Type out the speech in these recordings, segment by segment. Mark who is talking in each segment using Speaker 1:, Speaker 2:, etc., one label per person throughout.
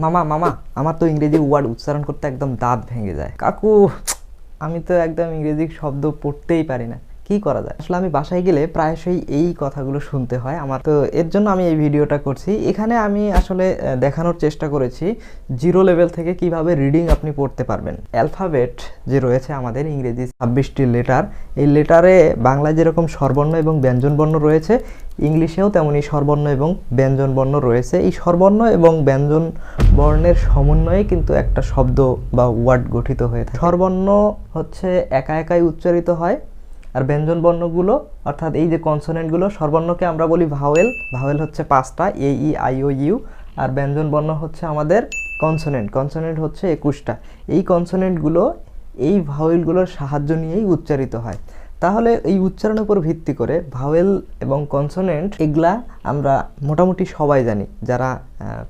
Speaker 1: মামা মামা আমার তো ইংরেজি ওয়ার্ড উচ্চারণ করতে একদম দাঁত ভেঙে যায়। কাকু আমি তো একদম ইংরেজি শব্দ পড়তেই পারি না, কি করা যায়? আসলে আমি বাসায় গেলে প্রায়শই এই কথাগুলো শুনতে হয় আমার, তো এর জন্য আমি এই ভিডিওটা করছি। এখানে আমি আসলে দেখানোর চেষ্টা করেছি জিরো লেভেল থেকে কিভাবে রিডিং আপনি পড়তে পারবেন। অ্যালফাবেট যে রয়েছে আমাদের ইংরেজি 26টি লেটার, এই লেটারে বাংলায় যেরকম স্বরবর্ণ এবং ব্যঞ্জনবর্ণ রয়েছে, ইংলিশেও তেমনি স্বরবর্ণ এবং ব্যঞ্জনবর্ণ রয়েছে। এই স্বরবর্ণ এবং ব্যঞ্জন বর্ণের সমন্বয়ে কিন্তু একটা শব্দ বা ওয়ার্ড গঠিত হয়ে থাকে। স্বরবর্ণ হচ্ছে একা একাই উচ্চারিত হয়, আর ব্যঞ্জন বর্ণগুলো অর্থাৎ এই যে কনসোনেন্টগুলো, স্বরবর্ণকে আমরা বলি ভাওয়েল। ভাওয়েল হচ্ছে 5টা, এ ই আই ও ইউ। আর ব্যঞ্জন বর্ণ হচ্ছে আমাদের কনসোনেন্ট। কনসোনেন্ট হচ্ছে 21টা। এই কনসোনেন্টগুলো এই ভাওয়েলগুলোর সাহায্য নিয়েই উচ্চারিত হয়। তাহলে এই উচ্চারণের উপর ভিত্তি করে ভাওয়েল এবং কনসোনেন্ট এগুলা আমরা মোটামুটি সবাই জানি। যারা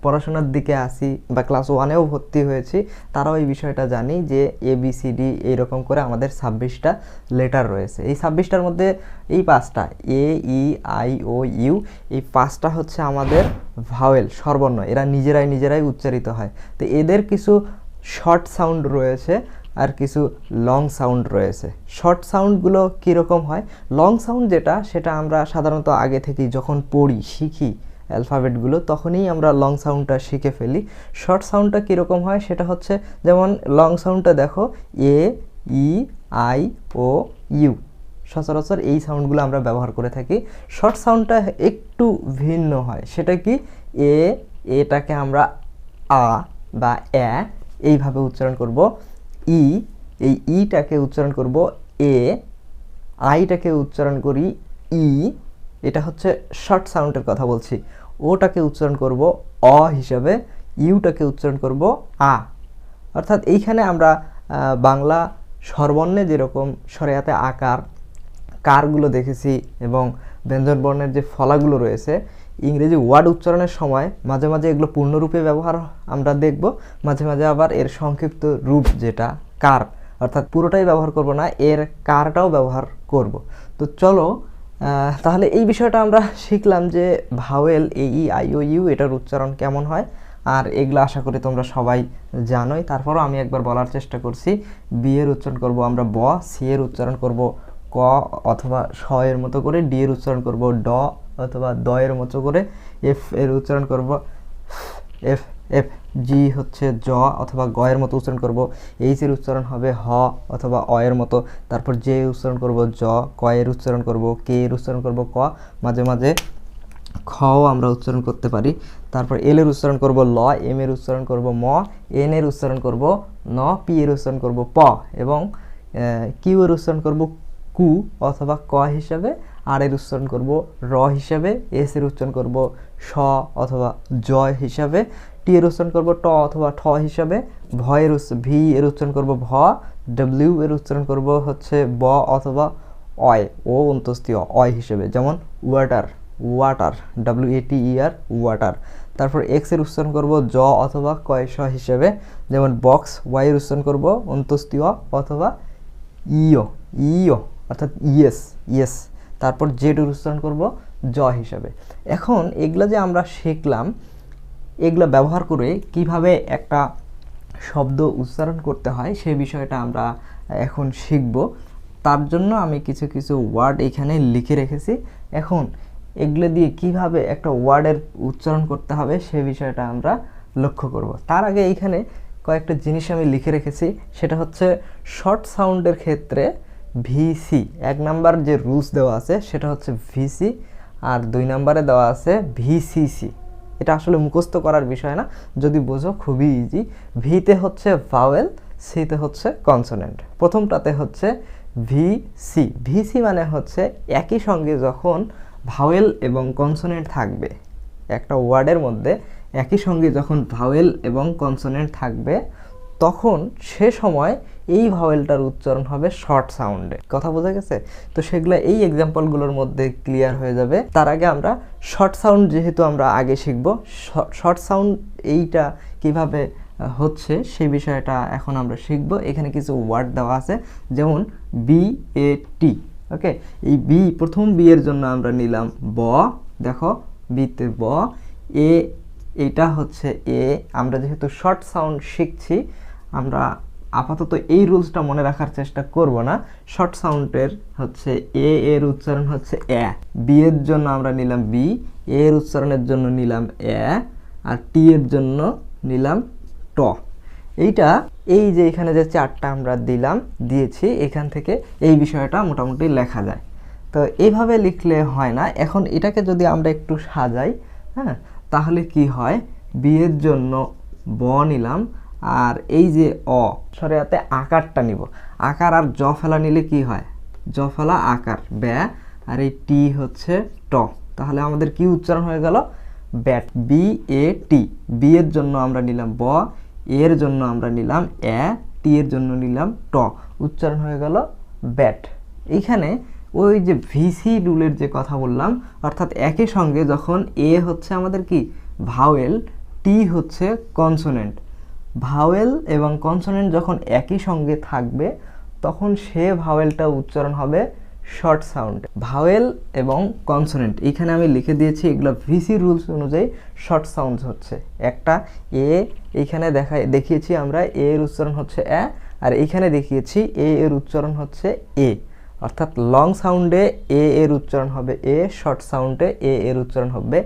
Speaker 1: পড়াশোনার দিকে আসি বা ক্লাস 1-এও ভর্তি হয়েছি, তারাও এই বিষয়টা জানি যে ABCD এইরকম করে আমাদের 26টা লেটার রয়েছে। এই 26টার মধ্যে এই 5টা এ ই আই ও ইউ, এই 5টা হচ্ছে আমাদের ভাওয়েল, স্বরবর্ণ। এরা নিজেরাই উচ্চারিত হয়। তো এদের কিছু শর্ট সাউন্ড রয়েছে আর কিছু লং সাউন্ড রয়েছে। শর্ট সাউন্ডগুলো কীরকম হয়? লং সাউন্ড যেটা, সেটা আমরা সাধারণত আগে থেকেই যখন পড়ি, শিখি অ্যালফাবেটগুলো, তখনই আমরা লং সাউন্ডটা শিখে ফেলি। শর্ট সাউন্ডটা কীরকম হয় সেটা হচ্ছে, যেমন লং সাউন্ডটা দেখো, এ ই আই ও ইউ, সচরাচর এই সাউন্ডগুলো আমরা ব্যবহার করে থাকি। শর্ট সাউন্ডটা একটু ভিন্ন হয়। সেটা কি? এটাকে আমরা আ বা এ এইভাবে উচ্চারণ করব। এই ইটাকে উচ্চারণ করব এ, আইটাকে উচ্চারণ করি ই, এটা হচ্ছে শর্ট সাউন্ডের কথা বলছি। ওটাকে উচ্চারণ করব অ হিসাবে, ইউটাকে উচ্চারণ করব আ। অর্থাৎ এইখানে আমরা বাংলা স্বরবর্ণে যেরকম সরেয়াতে আকার কারগুলো দেখেছি এবং ব্যঞ্জন বর্ণের যে ফলাগুলো রয়েছে, ইংরেজি ওয়ার্ড উচ্চারণের সময় মাঝে মাঝে এগুলো পূর্ণরূপে ব্যবহার আমরা দেখব, মাঝে মাঝে আবার এর সংক্ষিপ্ত রূপ যেটা কার, অর্থাৎ পুরোটাই ব্যবহার করব না, এর কারটাও ব্যবহার করব। তো চলো তাহলে এই বিষয়টা আমরা শিখলাম যে vowel A E I O U এটার উচ্চারণ কেমন হয়, আর এগুলো আশা করি তোমরা সবাই জানোই। তারপরও আমি একবার বলার চেষ্টা করছি। বি এর উচ্চারণ করব আমরা ব, সি এর উচ্চারণ করব ক অথবা স এর মতো করে, ডি এর উচ্চারণ করব ড অথবা দ এর মতো করে, এফ এর উচ্চারণ করব এফ এফ, জি হচ্ছে জ অথবা গ এর মতো উচ্চারণ করব, এইচ এর উচ্চারণ হবে হ অথবা অ এর মতো, তারপর জে এর উচ্চারণ করব জ, ক এর উচ্চারণ করব কে এর উচ্চারণ করব ক, মাঝে মাঝে খও আমরা উচ্চারণ করতে পারি। তারপর এল এর উচ্চারণ করব ল, এম এর উচ্চারণ করব ম, এন এর উচ্চারণ করব ন, পি এর উচ্চারণ করব প, এবং কিউ এর উচ্চারণ করব কু অথবা ক হিসাবে, আর এর উচ্চারণ করব র হিসাবে, এস এর উচ্চারণ করব স অথবা জ হিসাবে, টি এর উচ্চারণ করব ট অথবা ঠ হিসাবে, ভি এর উচ্চারণ করব ভ, ডব্লিউ এর উচ্চারণ করব হচ্ছে ব অথবা অয়, ও অন্তস্থীয় অয় হিসেবে, যেমন ওয়াটার, WATER ওয়াটার। তারপর এক্স এর উচ্চারণ করব জ অথবা কয় স হিসেবে, যেমন বক্স। ওয়াই এর উচ্চারণ করব অন্তস্থীয় অথবা ইও অর্থাৎ ইয়েস। তারপর জেড এর উচ্চারণ করব জ হিসাবে। এখন এগুলো যে আমরা শিখলাম, এগুলো ব্যবহার করে কিভাবে একটা শব্দ উচ্চারণ করতে হয় সেই বিষয়টা আমরা এখন শিখব। তার জন্য আমি কিছু কিছু ওয়ার্ড এখানে লিখে রেখেছি। এখন এগুলো দিয়ে কিভাবে একটা ওয়ার্ডের উচ্চারণ করতে হবে সে বিষয়টা আমরা লক্ষ্য করব। তার আগে এইখানে কয়েকটা জিনিস আমি লিখে রেখেছি, সেটা হচ্ছে শর্ট সাউন্ডের ক্ষেত্রে ভিসি, 1 নাম্বার যে রুলস দেওয়া আছে সেটা হচ্ছে ভিসি, আর 2 নাম্বারে দেওয়া আছে ভিসিসি। এটা আসলে মুখস্থ করার বিষয় না, যদি বোঝো খুবই ইজি। ভিতে হচ্ছে ভাওয়েল, সিতে হচ্ছে কনসোনেন্ট। প্রথমটাতে হচ্ছে ভিসি মানে হচ্ছে একই সঙ্গে যখন ভাওয়েল এবং কনসোনেন্ট থাকবে, একটা ওয়ার্ডের মধ্যে একই সঙ্গে যখন ভাওয়েল এবং কনসোনেন্ট থাকবে, তখন সে সময় এই ভাওয়েলটার উচ্চারণ হবে শর্ট সাউন্ডে। কথা বোঝা গেছে? তো সেগুলো এই এক্সাম্পলগুলোর মধ্যে ক্লিয়ার হয়ে যাবে। তার আগে আমরা শর্ট সাউন্ড যেহেতু আমরা আগে শিখব, শর্ট সাউন্ড এইটা কিভাবে হচ্ছে সেই বিষয়টা এখন আমরা শিখব। এখানে কিছু ওয়ার্ড দেওয়া আছে, যেমন BAT। ওকে, এই প্রথম বি এর জন্য আমরা নিলাম ব, দেখো বিতে ব, এইটা হচ্ছে এ। আমরা যেহেতু শর্ট সাউন্ড শিখছি, আমরা আপাতত এই রুলসটা মনে রাখার চেষ্টা করব না। শর্ট সাউন্ডের হচ্ছে এ এর উচ্চারণ হচ্ছে এ, বি এর জন্য আমরা নিলাম বি, এ এর উচ্চারণের জন্য নিলাম এ, আর টি এর জন্য নিলাম ট। এইটা এই যে এখানে যে চারটা আমরা দিয়েছি, এখান থেকে এই বিষয়টা মোটামুটি লেখা যায়। তো এইভাবে লিখলে হয় না। এখন এটাকে যদি আমরা একটু সাজাই, হ্যাঁ, তাহলে কি হয়, বি এর জন্য ব নিলাম, আর এই যে অ সরেয়াতে আকারটা নিব। আকার আর জ ফেলা নিলে কি হয়, জ ফেলা আকার ব্যা, আর এই টি হচ্ছে ট। তাহলে আমাদের কি উচ্চারণ হয়ে গেল, bat, B A T. B এর জন্য আমরা নিলাম ব, এর জন্য আমরা নিলাম এ, টি এর জন্য নিলাম ট, উচ্চারণ হয়ে গেল ব্যাট। এইখানে ওই যে ভিসি রুলের যে কথা বললাম, অর্থাৎ একই সঙ্গে যখন এ হচ্ছে আমাদের কি ভাওয়েল, টি হচ্ছে কনসোনেন্ট, ভাওয়েল এবং কনসোনেন্ট যখন একই সঙ্গে থাকবে তখন সে ভাওয়েলটা উচ্চারণ হবে শর্ট সাউন্ড। ভাওয়েল এবং কনসোনেন্ট এখানে আমি লিখে দিয়েছি, এগুলো ভিসি রুলস অনুযায়ী শর্ট সাউন্ড হচ্ছে। একটা এ এইখানে দেখিয়েছি আমরা, এ এর উচ্চারণ হচ্ছে এ, আর এইখানে দেখিয়েছি এ এর উচ্চারণ হচ্ছে এ। অর্থাৎ লং সাউন্ডে এ এর উচ্চারণ হবে এ, শর্ট সাউন্ডে এ এর উচ্চারণ হবে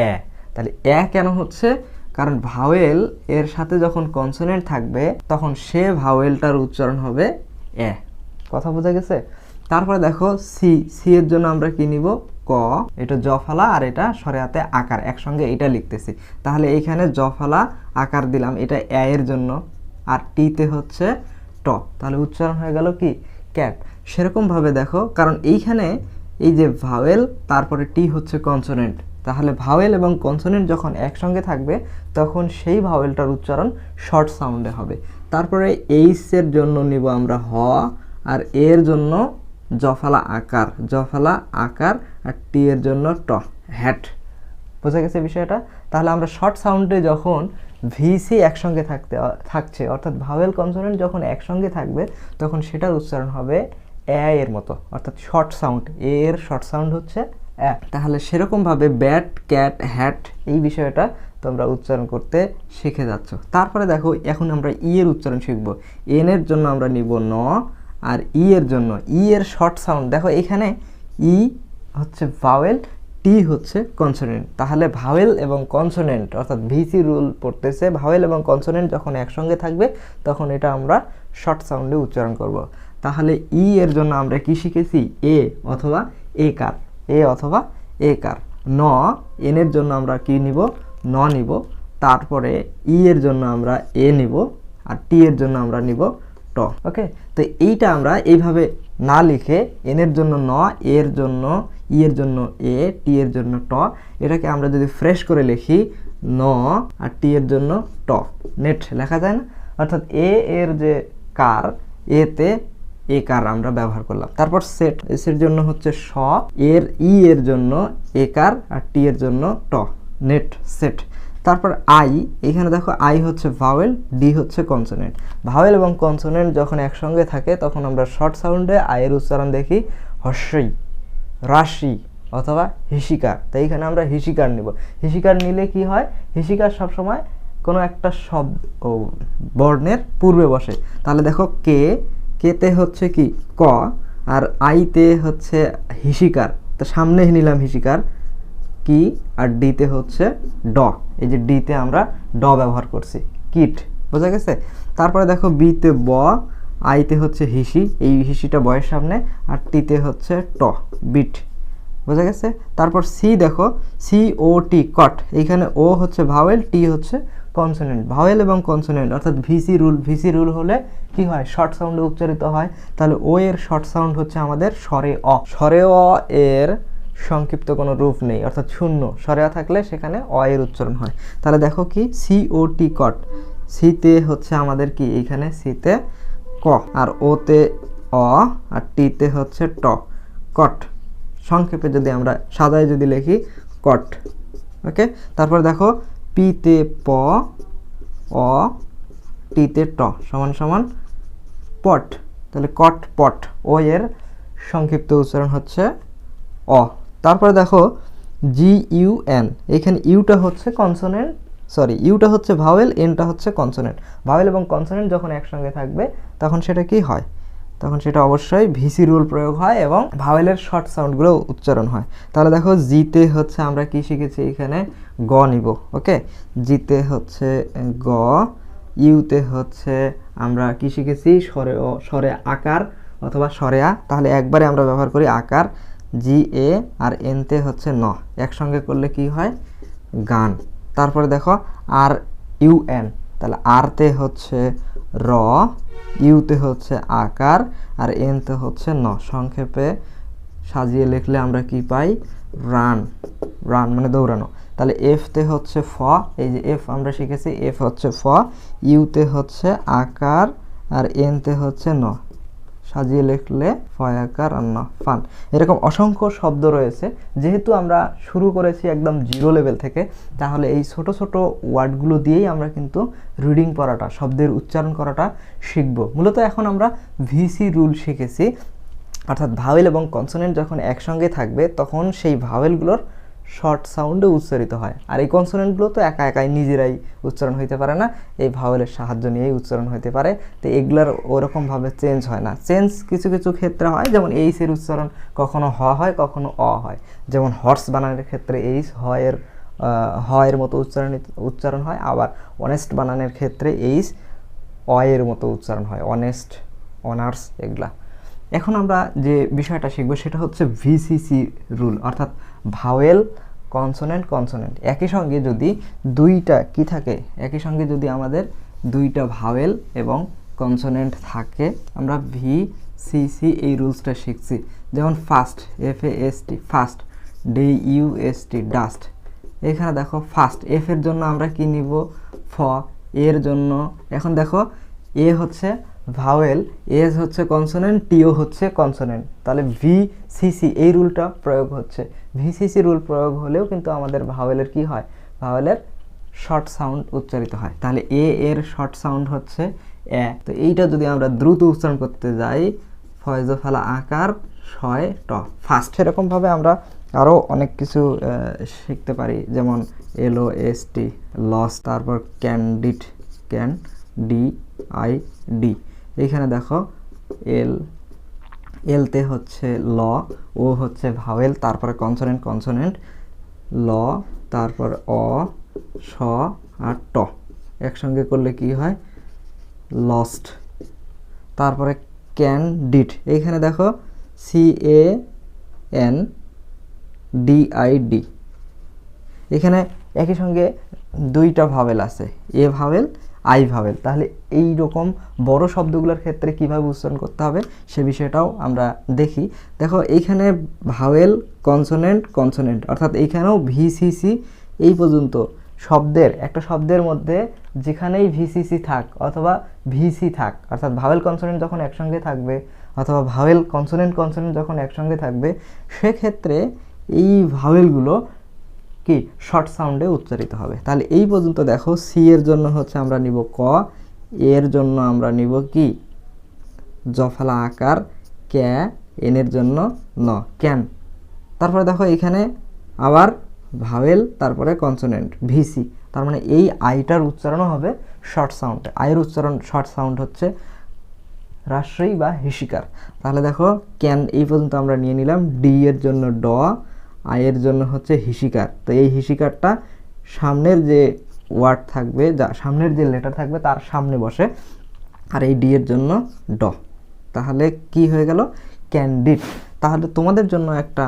Speaker 1: এ। তাহলে এ কেন হচ্ছে, কারণ ভাওয়েল এর সাথে যখন কনসোনেন্ট থাকবে তখন সে ভাওয়েলটার উচ্চারণ হবে এ। কথা বোঝা গেছে? তারপরে দেখো সি, সি এর জন্য আমরা কি নিব, ক, এটা জফালা আর এটা সরেয়াতে আকার, একসঙ্গে এটা লিখতেছি। তাহলে এইখানে জফালা আকার দিলাম, এটা এ এর জন্য, আর টিতে হচ্ছে ট, তাহলে উচ্চারণ হয়ে গেল কি ক্যাট। সেরকমভাবে দেখো, কারণ এইখানে এই যে ভাওয়েল তারপরে টি হচ্ছে কনসোনেন্ট, তাহলে ভাওয়েল এবং কনসোনেন্ট যখন একসঙ্গে থাকবে তখন সেই ভাওয়েলটার উচ্চারণ শর্ট সাউন্ডে হবে। তারপরে এইচ এর জন্য নিব আমরা হ, আর এর জন্য জফালা আকার, জফালা আকার, আর টি এর জন্য ট, হ্যাট। বোঝা গেছে বিষয়টা? তাহলে আমরা শর্ট সাউন্ডে যখন ভিসি একসঙ্গে থাকছে, অর্থাৎ ভাওয়েল কনসোনেন্ট যখন একসঙ্গে থাকবে তখন সেটার উচ্চারণ হবে এ এর মতো, অর্থাৎ শর্ট সাউন্ড, এ এর শর্ট সাউন্ড হচ্ছে এ। তাহলে সেরকমভাবে ব্যাট, ক্যাট, হ্যাট এই বিষয়টা তোমরা উচ্চারণ করতে শিখে যাচ্ছ। তারপরে দেখো এখন আমরা ই এর উচ্চারণ শিখবো। এন এর জন্য আমরা নিব ন, আর ই এর জন্য, ই এর শর্ট সাউন্ড দেখো এখানে ই হচ্ছে ভাওয়েল, টি হচ্ছে কনসোনেন্ট। তাহলে ভাওয়েল এবং কনসোনেন্ট অর্থাৎ ভিসি রুল পড়তেছে, ভাওয়েল এবং কনসোনেন্ট যখন একসঙ্গে থাকবে তখন এটা আমরা শর্ট সাউন্ডে উচ্চারণ করব। তাহলে ই এর জন্য আমরা কি শিখেছি, এ অথবা এ কার, এ অথবা এ কার। ন, এন এর জন্য আমরা কি নিব, ন নিব। তারপরে ই এর জন্য আমরা এ নিব, আর টি এর জন্য আমরা নিব ট। ওকে, তো এইটা আমরা এইভাবে না লিখে এন এর জন্য ন, এর জন্য, ই এর জন্য এ, টি এর জন্য ট, এটাকে আমরা যদি ফ্রেশ করে লিখি ন আর টি এর জন্য ট, নেট লেখা যায় না? অর্থাৎ এ এর যে কার, এতে এ কার আমরা ব্যবহার করলাম। তারপর সেট, এস এর জন্য হচ্ছে স, এর ই এর জন্য এ কার, আর টি এর জন্য ট, নেট সেট। তারপর আই, এখানে দেখো আই হচ্ছে ভাওয়েল, ডি হচ্ছে কনসোনেন্ট। ভাওয়েল এবং কনসোনেন্ট যখন একসঙ্গে থাকে তখন আমরা শর্ট সাউন্ডে আয়ের উচ্চারণ দেখি হস্যই, রাশি অথবা হিসিকার। তাই এখানে আমরা হিসিকার নিব। হিসিকার নিলে কি হয়, হিসিকার সবসময় কোনো একটা শব্দ ও বর্ণের পূর্বে বসে। তাহলে দেখো কে, কেতে হচ্ছে কি ক, আর আইতে হচ্ছে হিসিকার, তো সামনে নিলাম হিসিকার কি, আর ডিতে হচ্ছে ড। এই যে ডিতে আমরা ড ব্যবহার করছি, কিট। বোঝা গেছে? তারপরে দেখো বিতে ব, আইতে হচ্ছে হিসি, এই হিসিটা বয়ের সামনে, আর টিতে হচ্ছে ট, বিট। বোঝা গেছে? তারপর সি দেখো, সি ও টি, কট। এইখানে ও হচ্ছে ভাওয়েল, টি হচ্ছে কনসোনেন্ট। ভাওয়েল এবং কনসোনেন্ট অর্থাৎ ভিসি রুল, ভিসি রুল হলে কি হয়, শর্ট সাউন্ডে উচ্চারিত হয়। তাহলে ও এর শর্ট সাউন্ড হচ্ছে আমাদের স্বরে অ। স্বরে অ এর সংক্ষিপ্ত কোনো রূপ নেই, অর্থাৎ শূন্য। স্বরে অ থাকলে সেখানে অ এর উচ্চারণ হয়। তাহলে দেখো কি সি ও টি, কট। সিতে হচ্ছে আমাদের কি, এইখানে সিতে ক, আর ওতে অ, আর টিতে হচ্ছে ট, কট। সংক্ষেপে যদি আমরা সাদায় যদি লিখি কট। ওকে, তারপর দেখো পিতে প, অ, টিতে ট সমান সমান পট। তাহলে কট, পট। ও এর সংক্ষিপ্ত উচ্চারণ হচ্ছে অ। তারপরে দেখো জি ইউ এন, এখানে ইউটা হচ্ছে কনসোনেন্ট, সরি ইউটা হচ্ছে ভাওয়েল, এনটা হচ্ছে কনসোনেন্ট। ভাওয়েল এবং কনসোনেন্ট যখন একসঙ্গে থাকবে তখন সেটা কি হয়, তখন সেটা অবশ্যই ভিসি রুল প্রয়োগ হয় এবং ভাওয়েলের শর্ট সাউন্ডগুলো উচ্চারণ হয়। তাহলে দেখো জিতে হচ্ছে আমরা কি শিখেছি এখানে, গ নিব। ওকে, জিতে হচ্ছে গ, ইউতে হচ্ছে আমরা কি শিখেছি, স্বরে আকার অথবা স্বরে আ, তাহলে একবারে আমরা ব্যবহার করি আকার। জি এ আর এনতে হচ্ছে ন, একসঙ্গে করলে কি হয়, গান। তারপরে দেখো আর ইউ এন, তাহলে আরতে হচ্ছে র, ইউতে হচ্ছে আকার আর এনতে হচ্ছে ন, সংক্ষেপে সাজিয়ে লিখলে আমরা কি পাই, রান। রান মানে দৌড়ানো। তাহলে এফতে হচ্ছে ফ, এই যে এফ আমরা শিখেছি, এফ হচ্ছে ফ, ইউতে হচ্ছে আকার আর এনতে হচ্ছে ন, সাজিয়ে লিখলে ফয়াকার আর ন, ফান। এরকম অসংখ্য শব্দ রয়েছে। যেহেতু আমরা শুরু করেছি একদম জিরো লেভেল থেকে, তাহলে এই ছোট ছোট ওয়ার্ডগুলো দিয়েই আমরা কিন্তু রিডিং পড়াটা, শব্দের উচ্চারণ করাটা শিখব। মূলত এখন আমরা ভিসি রুল শিখেছি, অর্থাৎ ভাওয়েল এবং কনসোনেন্ট যখন একসঙ্গে থাকবে তখন সেই ভাওয়েলগুলোর শর্ট সাউন্ডে উচ্চারিত হয়। আর এই কনসোনেন্টগুলো তো একা একাই নিজেরাই উচ্চারণ হইতে পারে না, এই ভাওয়েলের সাহায্য নিয়েই উচ্চারণ হইতে পারে। তো এগুলার ওরকমভাবে চেঞ্জ হয় না, চেঞ্জ কিছু কিছু ক্ষেত্রে হয়, যেমন এইসের উচ্চারণ কখনো হ হয় কখনো অ হয়। যেমন হর্স বানানের ক্ষেত্রে এইস হয় মতো উচ্চারণ হয়, আবার অনেস্ট বানানের ক্ষেত্রে এইস অয়ের মতো উচ্চারণ হয়, অনেস্ট, অনার্স এগুলা। এখন আমরা যে বিষয়টা শিখব সেটা হচ্ছে ভিসিসি রুল, অর্থাৎ ভাওয়েল কনসোনেন্ট কনসোনেন্ট একই সঙ্গে যদি দুইটা কি থাকে, একই সঙ্গে যদি আমাদের দুইটা ভাওয়েল এবং কনসোনেন্ট থাকে, আমরা ভিসিসি এই রুলসটা শিখছি। যেমন first, FAST first, DUST dust. এখানে দেখো ফার্স্ট, এফ এর জন্য আমরা কি নিব, ফ, এর জন্য এখন দেখো এ হচ্ছে ভাওয়েল, এস হচ্ছে কনসোনেন্ট, টিও হচ্ছে কনসোনেন্ট, তাহলে ভিসিসি এই রুলটা প্রয়োগ হচ্ছে। ভিসিসি রুল প্রয়োগ হলেও কিন্তু আমাদের ভাওয়েলের কি হয়, ভাওয়েলের শর্ট সাউন্ড উচ্চারিত হয়। তাহলে এ এর শর্ট সাউন্ড হচ্ছে এ। তো এইটা যদি আমরা দ্রুত উচ্চারণ করতে যাই, ফয়জো ফালা আকার শয় ট, ফার্স্ট। সেরকমভাবে আমরা আরও অনেক কিছু শিখতে পারি, যেমন LOST লস, তারপর ক্যান্ডিড, ক্যান DID। এইখানে দেখো এলতে হচ্ছে ল, ও হচ্ছে ভাওয়েল, তারপরে কনসোনেন্ট কনসোনেন্ট, ল, তারপর অ, স আর ট, একসঙ্গে করলে কি হয়, লস্ট। তারপরে ক্যান্ডিড, এইখানে দেখো CANDID, এখানে একই সঙ্গে দুইটা ভাওয়েল আছে, এ ভাওয়েল আই ভাওয়েল। তাহলে এই রকম বড় শব্দগুলোর ক্ষেত্রে কিভাবে উচ্চারণ করতে হবে সে বিষয়টাও আমরা দেখি। দেখো এইখানে ভাওয়েল কনসোনেন্ট কনসোনেন্ট, অর্থাৎ এইখানেও ভিসিসি এই পর্যন্ত শব্দের, একটা শব্দের মধ্যে যেখানেই ভিসিসি থাক অথবা ভিসি থাক, অর্থাৎ ভাওয়েল কনসোনেন্ট যখন একসঙ্গে থাকবে অথবা ভাওয়েল কনসোনেন্ট কনসোনেন্ট যখন একসঙ্গে থাকবে, সেক্ষেত্রে এই ভাওয়েলগুলো কি শর্ট সাউন্ডে উচ্চারিত হবে। তাহলে এই পর্যন্ত দেখো, সি এর জন্য হচ্ছে আমরা নিব ক, এর জন্য আমরা নিব কি জফলা আকার ক্যা, এন এর জন্য ন, ক্যান। তারপরে দেখো এখানে আবার ভাওয়েল, তারপরে কনসোনেন্ট ভিসি, তার মানে এই আইটার উচ্চারণও হবে শর্ট সাউন্ডে। আয়ের উচ্চারণ শর্ট সাউন্ড হচ্ছে হ্রাস্বই বা হিসিকার। তাহলে দেখো ক্যান এই পর্যন্ত আমরা নিয়ে নিলাম, ডি এর জন্য ড, আয়ের জন্য হচ্ছে হিসিকার। তো এই হিসিকারটা সামনের যে ওয়ার্ড থাকবে, যা সামনের যে লেটার থাকবে তার সামনে বসে, আর এই ডি এর জন্য ড। তাহলে কি হয়ে গেল, ক্যান্ডিড। তাহলে তোমাদের জন্য একটা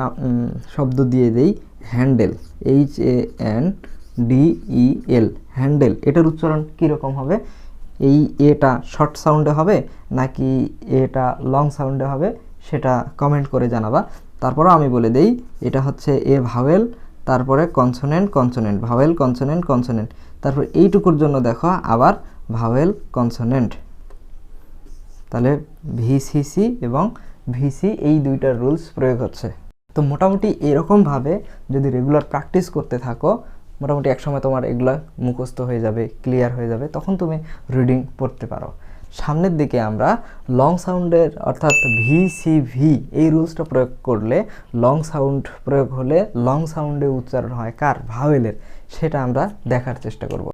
Speaker 1: শব্দ দিয়ে দেই, হ্যান্ডেল, HANDEL, হ্যান্ডেল। এটার উচ্চারণ কীরকম হবে, এই এটা শর্ট সাউন্ডে হবে নাকি এটা লং সাউন্ডে হবে সেটা কমেন্ট করে জানাবা। তারপরও আমি বলে দেই, এটা হচ্ছে এ ভাওয়েল, তারপরে consonant consonant, vowel consonant consonant, তারপর এইটুকুর জন্য দেখো আবার ভাওয়েল কনসোনেন্ট। তাহলে ভিসিসি এবং ভিসি এই দুইটার রুলস প্রয়োগ হচ্ছে। তো মোটামুটি এরকমভাবে যদি রেগুলার প্র্যাকটিস করতে থাকো, মোটামুটি একসময় তোমার এগুলা মুখস্থ হয়ে যাবে, ক্লিয়ার হয়ে যাবে, তখন তুমি রিডিং পড়তে পারো। সামনের দিকে আমরা লং সাউন্ডের অর্থাৎ VCV এই রুলসটা প্রয়োগ করলে, লং সাউন্ড প্রয়োগ হলে লং সাউন্ডে উচ্চারণ হয় কার, ভাওয়েলের, সেটা আমরা দেখার চেষ্টা করব।